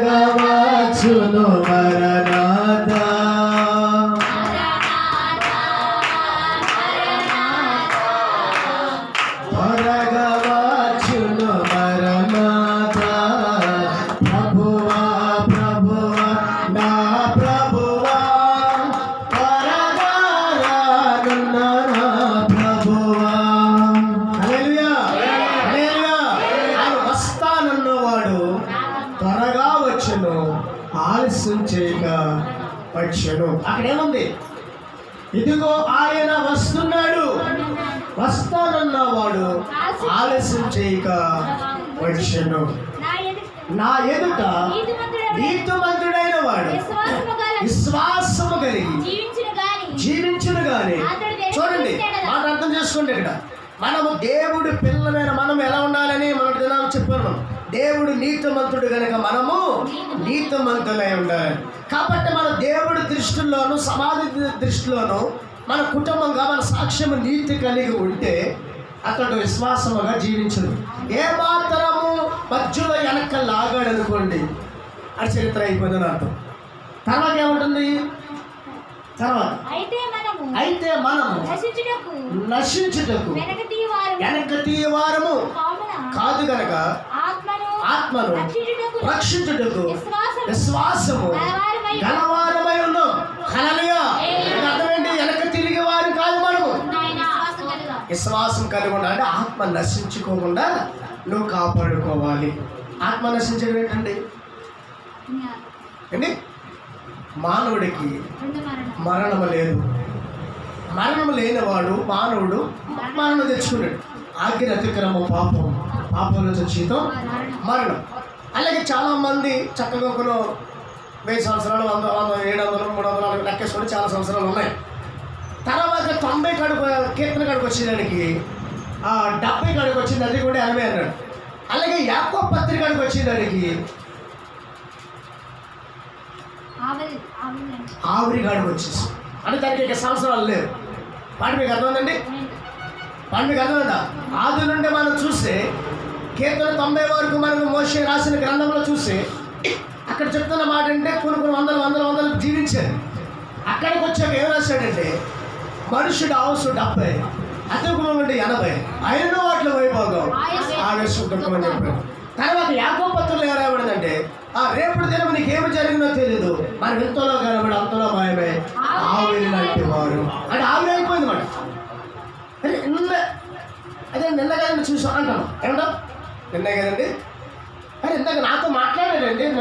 త్వరగా వచ్చును మరణాత, త్వరగా వచ్చును మరణాత. ప్రభువా ప్రభువా నా ప్రభువా, త్వరగా రానున్న నా ప్రభువా. హల్లెలూయా హల్లెలూయా. ఆయన వస్తానన్నవాడు త్వరగా వచ్చును, ఆలస్యం చేయక వచ్చును. అక్కడేముంది? ఇదిగో ఆయన వస్తున్నాడు, వస్తానన్నవాడు ఆలస్యం చేయక వచ్చును. నా ఎదుట నీతిమంతుడైన వాడు విశ్వాసము కలిగి జీవించును గాని. చూడండి, మాట అర్థం చేసుకోండి. ఇక్కడ మనము దేవుడి పిల్లలైన మనం ఎలా ఉండాలని మన దినాలు చెప్పాను. దేవుడు నీతిమంతుడు కనుక మనము నీతిమంతులై ఉండాలి. కాబట్టి మన దేవుడి దృష్టిలోను సమాధి దృష్టిలోను మన కుటుంబంగా మన సాక్ష్యము నీతి కలిగి ఉంటే అతడు విశ్వాసముగా జీవించడు. ఏ మాత్రము మధ్యలో వెనక లాగాడు అనుకోండి, అది చరిత్ర అయిపోయిందని అర్థం. తర్వాత ఏముంటుంది? తర్వాత అయితే మనము నశించుటకు వెనక తీయవారము కాదు కనుక ఆత్మను రక్షించుటకు విశ్వాసము గలవారమై ఉన్నాం. హల్లెలూయా. అర్థమేంటి? వెనక తిరిగి వారు కాదు, మనము విశ్వాసం కలిగి ఉండాలి. ఆత్మ నశించుకోకుండా నువ్వు కాపాడుకోవాలి. ఆత్మ నశించడం ఏంటండి? ఏంటి? మానవుడికి మరణము లేదు. మరణము లేనివాడు మానవుడు మరణం తెచ్చుకున్నాడు. ఆజ్ఞ అతిక్రమం పాపం, పాపం నుంచి జీతం మరణం. అలాగే చాలామంది చక్కగా కొన్ని 1000 సంవత్సరాలు 100 700 300 లెక్కేసుకొని చాలా సంవత్సరాలు ఉన్నాయి. తర్వాత 90 కాడికి కీర్తన కాడికి వచ్చేదానికి 70 కాడికి వచ్చింది, అది కూడా 80 అన్నాడు. అలాగే యాకోబు పత్రిక కాడికి వచ్చేదానికి ఆవిరి కాడికి వచ్చేసి, అంటే దానికి ఇక సంవత్సరాలు లేవు. వాటి మీకు అర్థమైందండి? వాటి మీకు అర్థమైందా? ఆది నుండి మనం చూస్తే కీర్తన 90 వరకు మనకు మోషే రాసిన గ్రంథంలో చూస్తే అక్కడ చెప్తున్న మాట అంటే కొన్ని వందలు జీవించారు. అక్కడికి వచ్చాక ఏం రాశాడంటే మనుషుడు ఆవసు 70, అతను 80, అయిన వాటిలో వైభోగం ఆవేశం అని చెప్పాడు. తర్వాత యాకోబు పత్రికలో ఏం రాయబడిందంటే రేపటి దినం నీకేమి జరిగిందో తెలియదు, మన ఎంతలో కనబడి అంతలో మాయమే ఆవిరి లాంటి వారు. అంటే ఆవిరి అయిపోయింది మాట. అదే నిన్న కదండి చూసాం అంటాం. ఏమంటాం? నిన్నే కదండి. అరే ఇందాక నాతో మాట్లాడారండి నిన్న.